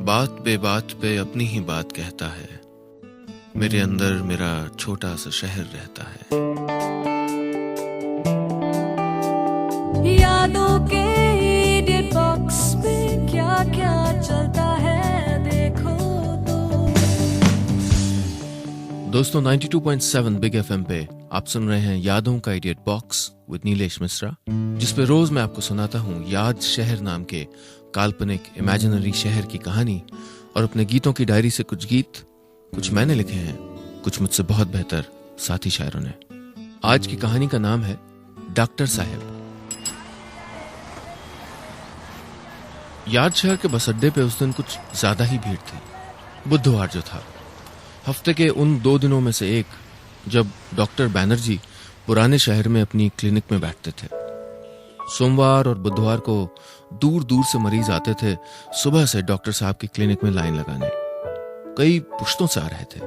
बात बेबात पे अपनी ही बात कहता है, मेरे अंदर मेरा छोटा सा शहर रहता है। यादों के एडिट बॉक्स में क्या क्या चलता है देखो तो। दोस्तों 92.7 बिग एफएम पे आप सुन रहे हैं यादों का idiot box with Nilesh Mishra, जिसपे रोज मैं आपको सुनाता हूँ याद शहर नाम के काल्पनिक इमेजिनरी शहर की कहानी और अपने गीतों की डायरी से कुछ गीत, कुछ मैंने लिखे हैं, कुछ मुझसे बहुत बेहतर साथी शायरों ने। आज की कहानी का नाम है डॉक्टर साहब। याद शहर के बस अड्डे पे उस दिन कुछ ज्यादा ही भीड़ थी। बुधवार जो था, हफ्ते के उन 2 दिनों में से एक जब डॉक्टर बैनर्जी पुराने शहर में अपनी क्लिनिक में बैठते थे। सोमवार और बुधवार को दूर दूर से मरीज आते थे सुबह से डॉक्टर साहब की क्लिनिक में लाइन लगाने। कई पुश्तों से आ रहे थे।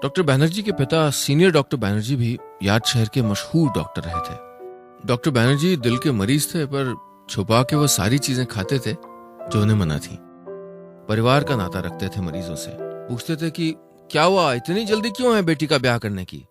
डॉक्टर बैनर्जी के पिता सीनियर डॉक्टर बैनर्जी भी याद शहर के मशहूर डॉक्टर रहे थे। डॉक्टर बैनर्जी दिल के मरीज थे, पर छुपा के वो सारी चीजें खाते थे जो उन्हें मना थी। परिवार का नाता रखते थे मरीजों से। पूछते थे कि क्या हुआ, इतनी जल्दी क्यों है बेटी का ब्याह करने की।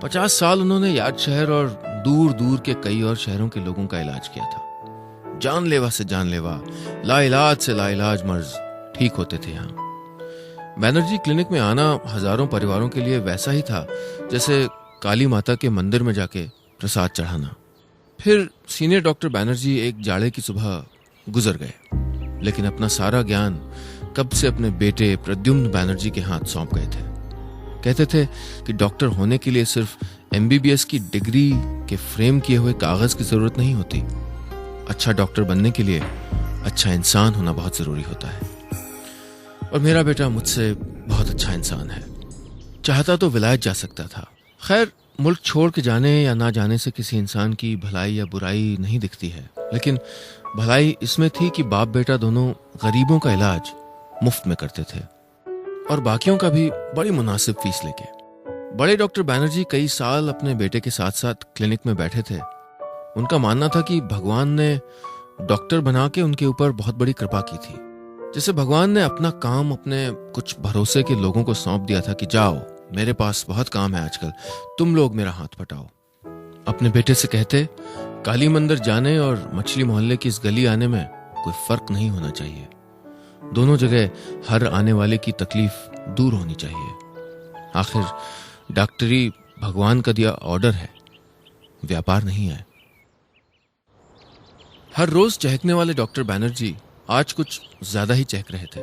50 साल उन्होंने याद शहर और दूर दूर के कई और शहरों के लोगों का इलाज किया था। जानलेवा से जानलेवा, लाइलाज से लाइलाज मर्ज ठीक होते थे यहाँ। बैनर्जी क्लिनिक में आना हजारों परिवारों के लिए वैसा ही था जैसे काली माता के मंदिर में जाके प्रसाद चढ़ाना। फिर सीनियर डॉक्टर बैनर्जी एक जाड़े की सुबह गुजर गए, लेकिन अपना सारा ज्ञान कब से अपने बेटे प्रद्युम्न बैनर्जी के हाथ सौंप गए थे। कहते थे कि डॉक्टर होने के लिए सिर्फ MBBS की डिग्री के फ्रेम किए हुए कागज की जरूरत नहीं होती। अच्छा डॉक्टर बनने के लिए अच्छा इंसान होना बहुत जरूरी होता है। और मेरा बेटा मुझसे बहुत अच्छा इंसान है। चाहता तो विलायत जा सकता था। खैर, मुल्क छोड़ के जाने या ना जाने से किसी इंसान की भलाई या बुराई नहीं दिखती है, लेकिन भलाई इसमें थी कि बाप बेटा दोनों गरीबों का इलाज मुफ्त में करते थे और बाकियों का भी बड़ी मुनासिब फीस लेके। बड़े डॉक्टर बैनर्जी कई साल अपने बेटे के साथ साथ क्लिनिक में बैठे थे। उनका मानना था कि भगवान ने डॉक्टर बना के उनके ऊपर बहुत बड़ी कृपा की थी। जैसे भगवान ने अपना काम अपने कुछ भरोसे के लोगों को सौंप दिया था कि जाओ, मेरे पास बहुत काम है आजकल, तुम लोग मेरा हाथ बटाओ। अपने बेटे से कहते, काली मंदिर जाने और मछली मोहल्ले की इस गली आने में कोई फर्क नहीं होना चाहिए। दोनों जगह हर आने वाले की तकलीफ दूर होनी चाहिए। आखिर डॉक्टरी भगवान का दिया ऑर्डर है, व्यापार नहीं है। हर रोज चहकने वाले डॉक्टर बैनर्जी आज कुछ ज्यादा ही चहक रहे थे।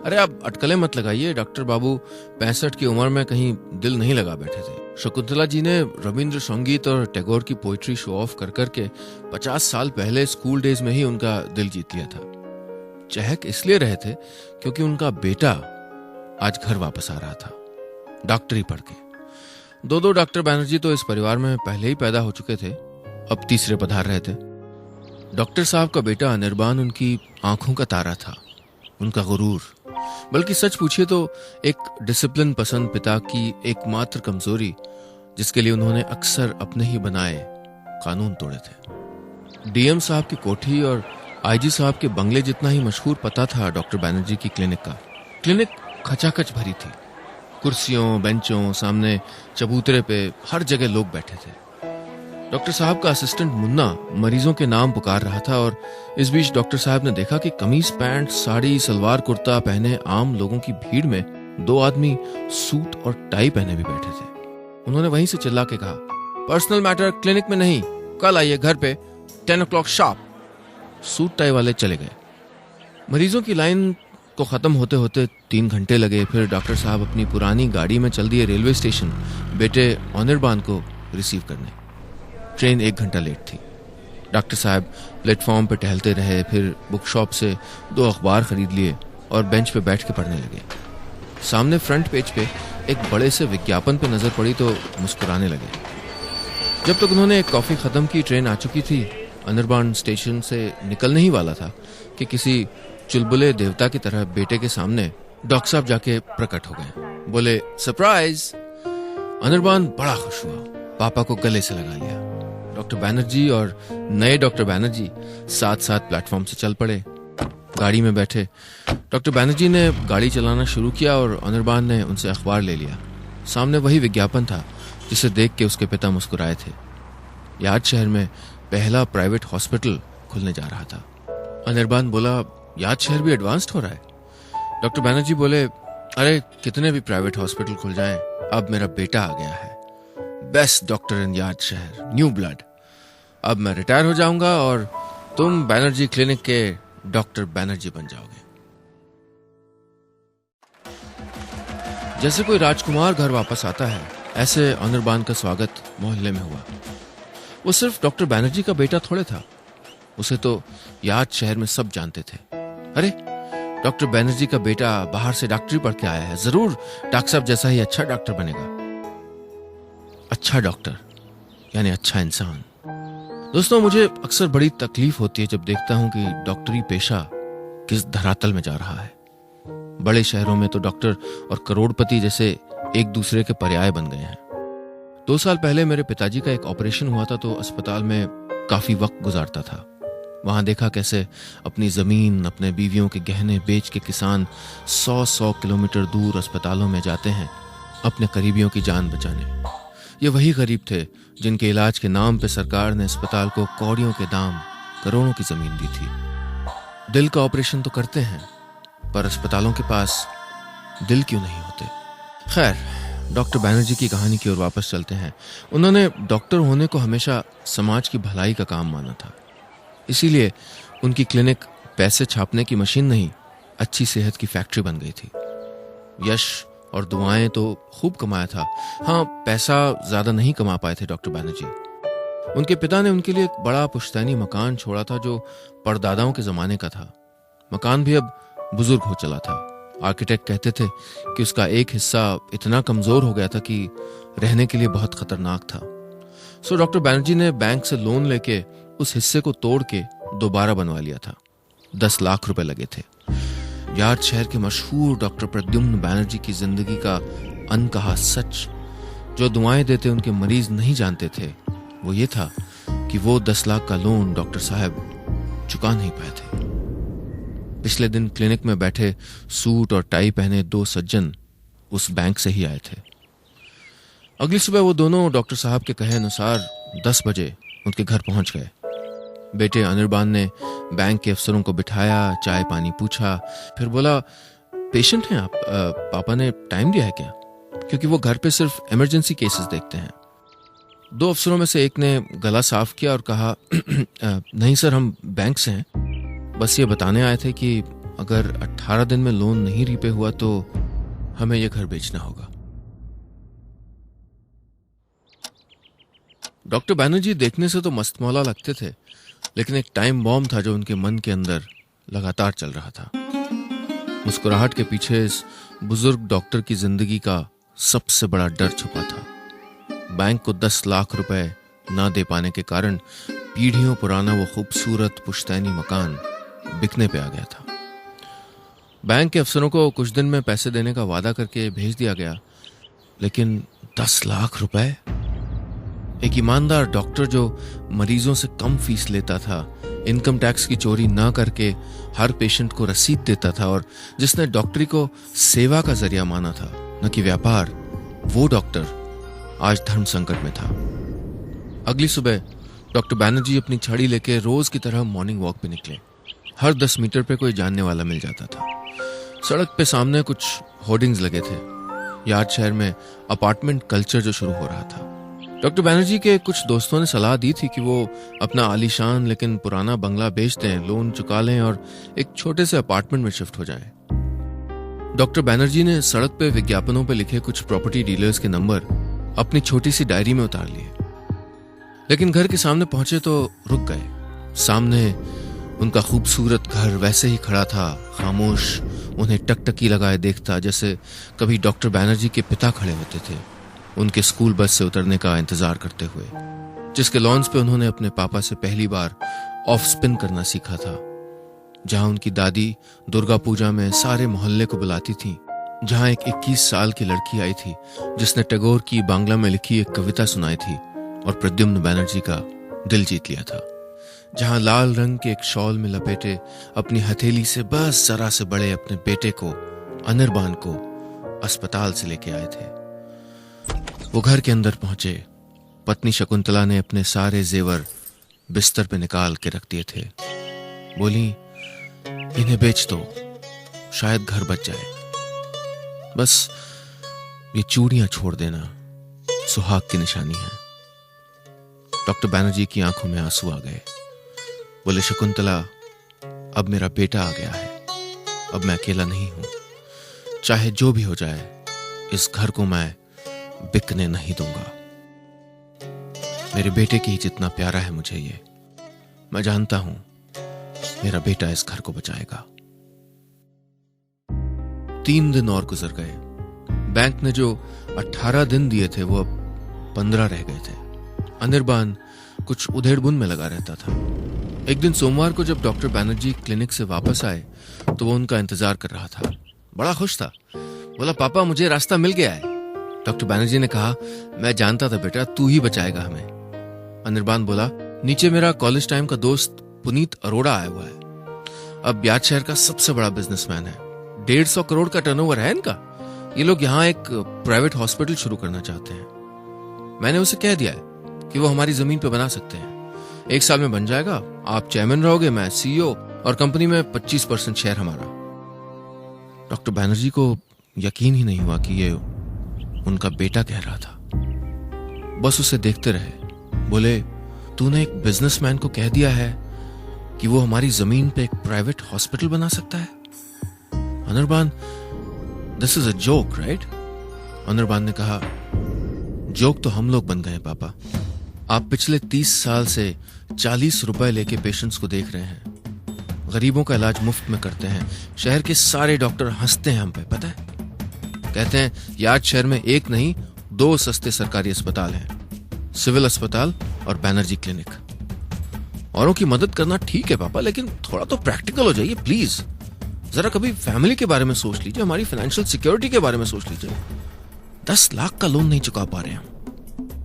अरे आप अटकलें मत लगाइए, डॉक्टर बाबू 65 की उम्र में कहीं दिल नहीं लगा बैठे थे। शकुंतला जी ने रविंद्र संगीत और टैगोर की पोइट्री शो ऑफ कर करके 50 साल पहले स्कूल डेज में ही उनका दिल जीत लिया था। चहक इसलिए रहे थे क्योंकि उनका बेटा आज घर वापस आ रहा था, डॉक्टरी पढ़ के। 2 डॉक्टर बैनर्जी तो इस परिवार में पहले ही पैदा हो चुके थे, अब तीसरे पधार रहे थे। डॉक्टर साहब का बेटा अनिर्बान उनकी आंखों का तारा था, उनका गुरूर। बल्कि सच पूछिए तो एक डिसिप्लिन पसंद पिता की एकमात्र कमजोरी, जिसके लिए उन्होंने अक्सर अपने ही बनाए कानून तोड़े थे। DM साहब की कोठी और IG साहब के बंगले जितना ही मशहूर पता था डॉक्टर बैनर्जी की क्लिनिक का। क्लिनिक खचाखच भरी थी। कुर्सियों, बेंचों, सामने चबूतरे पे हर जगह लोग बैठे थे। डॉक्टर साहब का असिस्टेंट मुन्ना मरीजों के नाम पुकार रहा था और इस बीच डॉक्टर साहब ने देखा कि कमीज पैंट, साड़ी, सलवार कुर्ता पहने आम लोगों की भीड़ में 2 आदमी सूट और टाई पहने भी बैठे थे। उन्होंने वहीं से चिल्ला के कहा, पर्सनल मैटर क्लिनिक में नहीं, कल आइए घर पे 10 o'clock शार्प। सूट टाई वाले चले गए। मरीजों की लाइन को खत्म होते होते 3 घंटे लगे। फिर डॉक्टर साहब अपनी पुरानी गाड़ी में चल दिए रेलवे स्टेशन बेटे अनिर्बान को रिसीव करने। ट्रेन 1 घंटा लेट थी। डॉक्टर साहब प्लेटफॉर्म पर टहलते रहे, फिर बुक शॉप से 2 अखबार खरीद लिए और बेंच पे बैठ के पढ़ने लगे। सामने फ्रंट पेज पे एक बड़े से विज्ञापन पे नजर पड़ी तो मुस्कुराने लगे। जब तक उन्होंने एक कॉफी खत्म की, ट्रेन आ चुकी थी। अनिर्बान स्टेशन से निकलने ही वाला था कि किसी चुलबुले देवता की तरह बेटे के सामने डॉक्टर साहब जाके प्रकट हो गए। बोले, सरप्राइज। अनिर्बान बड़ा खुश हुआ, पापा को गले से लगा लिया। डॉक्टर बैनर्जी और नए डॉक्टर बैनर्जी साथ साथ प्लेटफॉर्म से चल पड़े। गाड़ी में बैठे डॉक्टर बैनर्जी ने गाड़ी चलाना शुरू किया और अनिर्बान ने उनसे अखबार ले लिया। सामने वही विज्ञापन था जिसे देख के उसके पिता मुस्कुराए थे। यार्ड शहर में पहला प्राइवेट हॉस्पिटल खुलने जा रहा था। अनिर्बान बोला, यार्ड शहर भी एडवांस्ड हो रहा है। डॉक्टर बैनर्जी बोले, अरे कितने भी प्राइवेट हॉस्पिटल खुल जाएं, अब मेरा बेटा आ गया है, बेस्ट डॉक्टर इन यार्ड शहर, न्यू ब्लड। अब मैं रिटायर हो जाऊंगा और तुम बैनर्जी क्लिनिक के डॉक्टर बैनर्जी बन जाओगे। जैसे कोई राजकुमार घर वापस आता है, ऐसे अनिर्बान का स्वागत मोहल्ले में हुआ। वो सिर्फ डॉक्टर बैनर्जी का बेटा थोड़े था, उसे तो यार्ड शहर में सब जानते थे। अरे डॉक्टर बैनर्जी का बेटा बाहर से डॉक्टरी पढ़ के आया है, जरूर डॉक्टर साहब जैसा ही अच्छा डॉक्टर बनेगा। अच्छा डॉक्टर यानी अच्छा इंसान। दोस्तों, मुझे अक्सर बड़ी तकलीफ होती है जब देखता हूं कि डॉक्टरी पेशा किस धरातल में जा रहा है। बड़े शहरों में तो डॉक्टर और करोड़पति जैसे एक दूसरे के पर्याय बन गए हैं। 2 साल पहले मेरे पिताजी का एक ऑपरेशन हुआ था तो अस्पताल में काफी वक्त गुजारता था। वहां देखा कैसे अपनी जमीन, अपने बीवियों के गहने बेच के किसान 100 किलोमीटर दूर अस्पतालों में जाते हैं अपने करीबियों की जान बचाने। ये वही गरीब थे जिनके इलाज के नाम पे सरकार ने अस्पताल को कौड़ियों के दाम करोड़ों की जमीन दी थी। दिल का ऑपरेशन तो करते हैं, पर अस्पतालों के पास दिल क्यों नहीं होते। खैर, डॉक्टर बैनर्जी की कहानी की ओर वापस चलते हैं। उन्होंने डॉक्टर होने को हमेशा समाज की भलाई का काम माना था, इसीलिए उनकी क्लिनिक पैसे छापने की मशीन नहीं, अच्छी सेहत की फैक्ट्री बन गई थी। यश और दुआएं तो खूब कमाया था। हाँ, पैसा ज्यादा नहीं कमा पाए थे डॉक्टर बैनर्जी। उनके पिता ने उनके लिए एक बड़ा पुश्तैनी मकान छोड़ा था जो परदादाओं के जमाने का था। मकान भी अब बुजुर्ग हो चला था। आर्किटेक्ट कहते थे कि उसका एक हिस्सा इतना कमजोर हो गया था कि रहने के लिए बहुत खतरनाक था। सो डॉक्टर बैनर्जी ने बैंक से लोन लेके उस हिस्से को तोड़ के दोबारा बनवा लिया था। 10 लाख रुपए लगे थे। यार्ड शहर के मशहूर डॉक्टर प्रद्युम्न बैनर्जी की जिंदगी का अनकहा सच जो दुआएं देते उनके मरीज नहीं जानते थे, वो ये था कि वो 10 लाख का लोन डॉक्टर साहब चुका नहीं पाए थे। पिछले दिन क्लिनिक में बैठे सूट और टाई पहने 2 सज्जन उस बैंक से ही आए थे। अगली सुबह वो दोनों डॉक्टर साहब के कहे अनुसार 10 बजे उनके घर पहुंच गए। बेटे अनिर्बान ने बैंक के अफसरों को बिठाया, चाय पानी पूछा, फिर बोला, पेशेंट हैं आप? पापा ने टाइम दिया है क्या? क्योंकि वो घर पे सिर्फ इमरजेंसी केसेस देखते हैं। 2 अफसरों में से एक ने गला साफ किया और कहा, नहीं सर, हम बैंक से हैं, बस ये बताने आए थे कि अगर 18 दिन में लोन नहीं रीपे हुआ तो हमें ये घर बेचना होगा। डॉक्टर बैनर्जी देखने से तो मस्तमौला लगते थे, लेकिन एक टाइम बॉम्ब था जो उनके मन के अंदर लगातार चल रहा था। मुस्कुराहट के पीछे इस बुजुर्ग डॉक्टर की जिंदगी का सबसे बड़ा डर छुपा था। बैंक को 10 लाख रुपए ना दे पाने के कारण पीढ़ियों पुराना वो खूबसूरत पुश्तैनी मकान बिकने पे आ गया था। बैंक के अफसरों को कुछ दिन में पैसे देने का वादा करके भेज दिया गया, लेकिन 10 लाख रुपए? एक ईमानदार डॉक्टर जो मरीजों से कम फीस लेता था, इनकम टैक्स की चोरी ना करके हर पेशेंट को रसीद देता था और जिसने डॉक्टरी को सेवा का जरिया माना था न कि व्यापार, वो डॉक्टर आज धर्म संकट में था। अगली सुबह डॉक्टर बैनर्जी अपनी छड़ी लेके रोज की तरह मॉर्निंग वॉक पे निकले। हर 10 मीटर पे कोई जानने वाला मिल जाता था। सड़क पे सामने कुछ होर्डिंग्स लगे थे। यार्ड शहर में अपार्टमेंट कल्चर जो शुरू हो रहा था। डॉक्टर बैनर्जी के कुछ दोस्तों ने सलाह दी थी कि वो अपना आलीशान लेकिन पुराना बंगला बेच दें, लोन चुका लें और एक छोटे से अपार्टमेंट में शिफ्ट हो जाएं। डॉक्टर बैनर्जी ने सड़क पे विज्ञापनों पे लिखे कुछ प्रॉपर्टी डीलर्स के नंबर अपनी छोटी सी डायरी में उतार लिए, लेकिन घर के सामने पहुंचे तो रुक गए। सामने उनका खूबसूरत घर वैसे ही खड़ा था, खामोश, उन्हें टकटकी लगाए देखता जैसे कभी डॉक्टर बैनर्जी के पिता खड़े होते थे, उनके स्कूल बस से उतरने का इंतजार करते हुए, जिसके लॉन्स पे उन्होंने अपने पापा से पहली बार ऑफ स्पिन करना सीखा था, जहां उनकी दादी दुर्गा पूजा में सारे मोहल्ले को बुलाती थी, जहां एक 21 साल की लड़की आई थी जिसने टैगोर की बांग्ला में लिखी एक कविता सुनाई थी और प्रद्युम्न बैनर्जी का दिल जीत लिया था, जहां लाल रंग के एक शॉल में लपेटे अपनी हथेली से बस जरा से बड़े अपने बेटे को, अनिर्बान को, अस्पताल से लेके आए थे। वो घर के अंदर पहुंचे। पत्नी शकुंतला ने अपने सारे जेवर बिस्तर पे निकाल के रख दिए थे। बोली, इन्हें बेच दो, शायद घर बच जाए। बस ये चूड़ियां छोड़ देना, सुहाग की निशानी है। डॉक्टर बैनर्जी की आंखों में आंसू आ गए। बोले, शकुंतला, अब मेरा बेटा आ गया है, अब मैं अकेला नहीं हूं। चाहे जो भी हो जाए, इस घर को मैं बिकने नहीं दूंगा। मेरे बेटे की ही जितना प्यारा है मुझे ये, मैं जानता हूं मेरा बेटा इस घर को बचाएगा। 3 दिन और गुजर गए। बैंक ने जो 18 दिन दिए थे वो अब 15 रह गए थे। अनिर्बान कुछ उधेड़बुन में लगा रहता था। एक दिन सोमवार को जब डॉक्टर बैनर्जी क्लिनिक से वापस आए तो वो उनका इंतजार कर रहा था। बड़ा खुश था। बोला, पापा, मुझे रास्ता मिल गया है। डॉक्टर बैनर्जी ने कहा, मैं जानता था बेटा, तू ही बचाएगा हमें। अनिर्बान बोला, नीचे मेरा कॉलेज टाइम का दोस्त पुनीत अरोड़ा आया हुआ है। अब ब्याज शहर का सबसे बड़ा बिजनेसमैन है। 150 करोड़ का टर्नओवर है इनका। ये लोग यहाँ एक प्राइवेट हॉस्पिटल शुरू करना चाहते हैं। मैंने उसे कह दिया है कि वो हमारी जमीन पे बना सकते हैं। 1 साल में बन जाएगा। आप चेयरमैन रहोगे, मैं CEO, और कंपनी में 25% शेयर हमारा। डॉक्टर बैनर्जी को यकीन ही नहीं हुआ कि ये उनका बेटा कह रहा था। बस उसे देखते रहे। बोले, तूने एक बिजनेसमैन को कह दिया है कि वो हमारी जमीन पे एक प्राइवेट हॉस्पिटल बना सकता है? Anirban, this is a joke, right? Anirban ने कहा, जोक तो हम लोग बन गए पापा। आप पिछले 30 साल से 40 रुपए लेके पेशेंट्स को देख रहे हैं। गरीबों का इलाज मुफ्त में करते हैं। शहर के सारे डॉक्टर हंसते हैं हम पे, पता है? कहते हैं यार्ड शहर में 1 नहीं 2 सस्ते सरकारी अस्पताल हैं, सिविल अस्पताल और बैनर्जी क्लिनिक। औरों की मदद करना ठीक है पापा, लेकिन थोड़ा तो प्रैक्टिकल हो जाइए प्लीज। जरा कभी फैमिली के बारे में सोच लीजिए, हमारी फाइनेंशियल सिक्योरिटी के बारे में सोच लीजिए। 10 लाख का लोन नहीं चुका पा रहे हैं।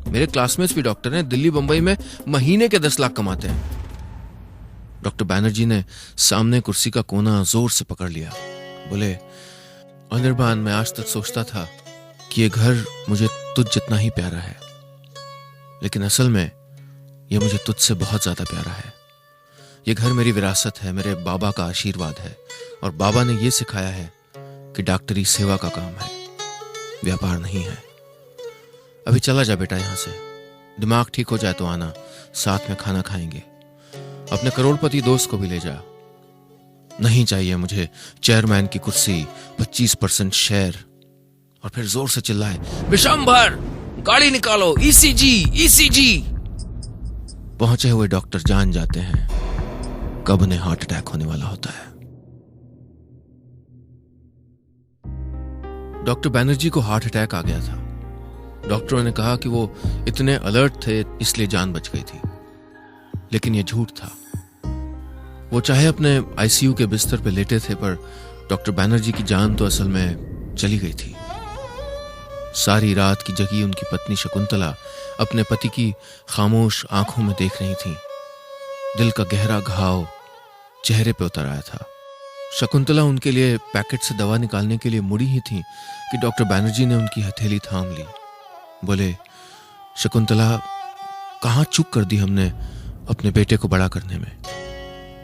मेरे क्लासमेट्स भी डॉक्टर हैं, दिल्ली बंबई में महीने के 10 लाख कमाते हैं। डॉक्टर बैनर्जी ने सामने कुर्सी का कोना जोर से पकड़ लिया। बोले, अनिर्बान, मैं आज तक सोचता था कि ये घर मुझे तुझ जितना ही प्यारा है, लेकिन असल में ये मुझे तुझसे बहुत ज्यादा प्यारा है। ये घर मेरी विरासत है, मेरे बाबा का आशीर्वाद है, और बाबा ने ये सिखाया है कि डॉक्टरी सेवा का काम है, व्यापार नहीं है। अभी चला जा बेटा यहां से। दिमाग ठीक हो जाए तो आना, साथ में खाना खाएंगे। अपने करोड़पति दोस्त को भी ले जा। नहीं चाहिए मुझे चेयरमैन की कुर्सी, 25% शेयर। और फिर जोर से चिल्लाए, विशंभर, गाड़ी निकालो, ECG। पहुंचे हुए डॉक्टर जान जाते हैं कब उन्हें हार्ट अटैक होने वाला होता है। डॉक्टर बैनर्जी को हार्ट अटैक आ गया था। डॉक्टरों ने कहा कि वो इतने अलर्ट थे इसलिए जान बच गई थी, लेकिन ये झूठ था। वो चाहे अपने ICU के बिस्तर पे लेटे थे, पर डॉक्टर बैनर्जी की जान तो असल में चली गई थी। सारी रात की जगी उनकी पत्नी शकुंतला अपने पति की खामोश आंखों में देख रही थी। दिल का गहरा घाव चेहरे पे उतर आया था। शकुंतला उनके लिए पैकेट से दवा निकालने के लिए मुड़ी ही थी कि डॉक्टर बैनर्जी ने उनकी हथेली थाम ली। बोले, शकुंतला, कहां चूक कर दी हमने अपने बेटे को बड़ा करने में।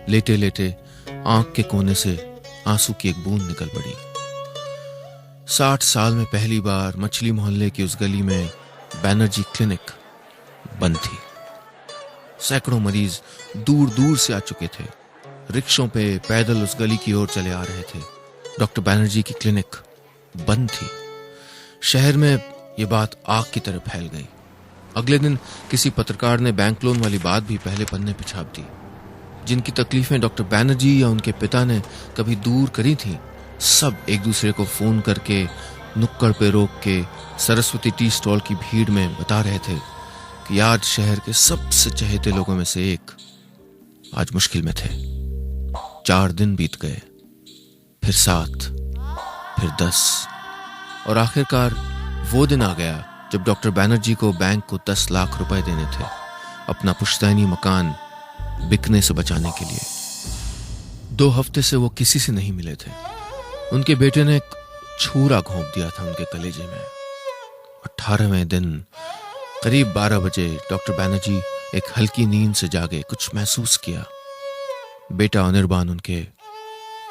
लेटे लेटे आंख के कोने से आंसू की एक बूंद निकल पड़ी। 60 साल में पहली बार मछली मोहल्ले की उस गली में बैनर्जी क्लिनिक बंद थी। सैकड़ों मरीज दूर दूर से आ चुके थे। रिक्शों पे पैदल उस गली की ओर चले आ रहे थे। डॉक्टर बैनर्जी की क्लिनिक बंद थी। शहर में ये बात आग की तरह फैल गई। अगले दिन किसी पत्रकार ने बैंक लोन वाली बात भी पहले पन्ने पे छाप दी। जिनकी तकलीफें डॉक्टर बैनर्जी या उनके पिता ने कभी दूर करी थी, सब एक दूसरे को फोन करके नुक्कड़ पे रोक के सरस्वती टी स्टॉल की भीड़ में बता रहे थे कि आज शहर के सबसे चहेते लोगों में से एक आज मुश्किल में थे। 4 दिन बीत गए, फिर 7, फिर 10, और आखिरकार वो दिन आ गया जब डॉक्टर बैनर्जी को बैंक को 10 लाख रुपए देने थे अपना पुश्तैनी मकान बिकने से बचाने के लिए। 2 हफ्ते से वो किसी से नहीं मिले थे। उनके बेटे ने एक छुरा घोंप दिया था उनके कलेजे में। 18वें दिन करीब 12 बजे डॉक्टर बैनर्जी एक हल्की नींद से जागे कुछ महसूस किया। बेटा अनिर्बान उनके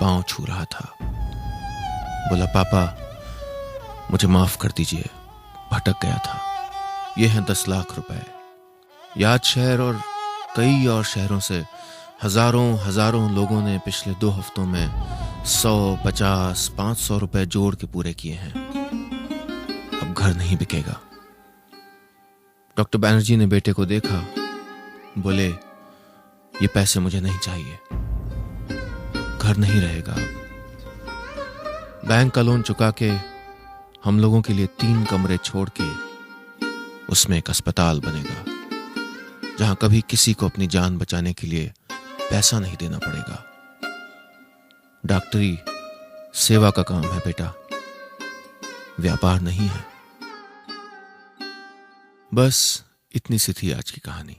पांव छू रहा था। बोला, पापा मुझे माफ कर दीजिए, भटक गया था। ये हैं 10 लाख रुपए। याद शहर और कई और शहरों से हजारों लोगों ने पिछले 2 हफ्तों में 100, 50, 500 रुपए जोड़ के पूरे किए हैं। अब घर नहीं बिकेगा। डॉक्टर बैनर्जी ने बेटे को देखा, बोले, ये पैसे मुझे नहीं चाहिए, घर नहीं रहेगा अब। बैंक का लोन चुका के हम लोगों के लिए 3 कमरे छोड़ के उसमें एक अस्पताल बनेगा, जहां कभी किसी को अपनी जान बचाने के लिए पैसा नहीं देना पड़ेगा। डॉक्टरी सेवा का काम है बेटा, व्यापार नहीं है। बस इतनी सी थी आज की कहानी।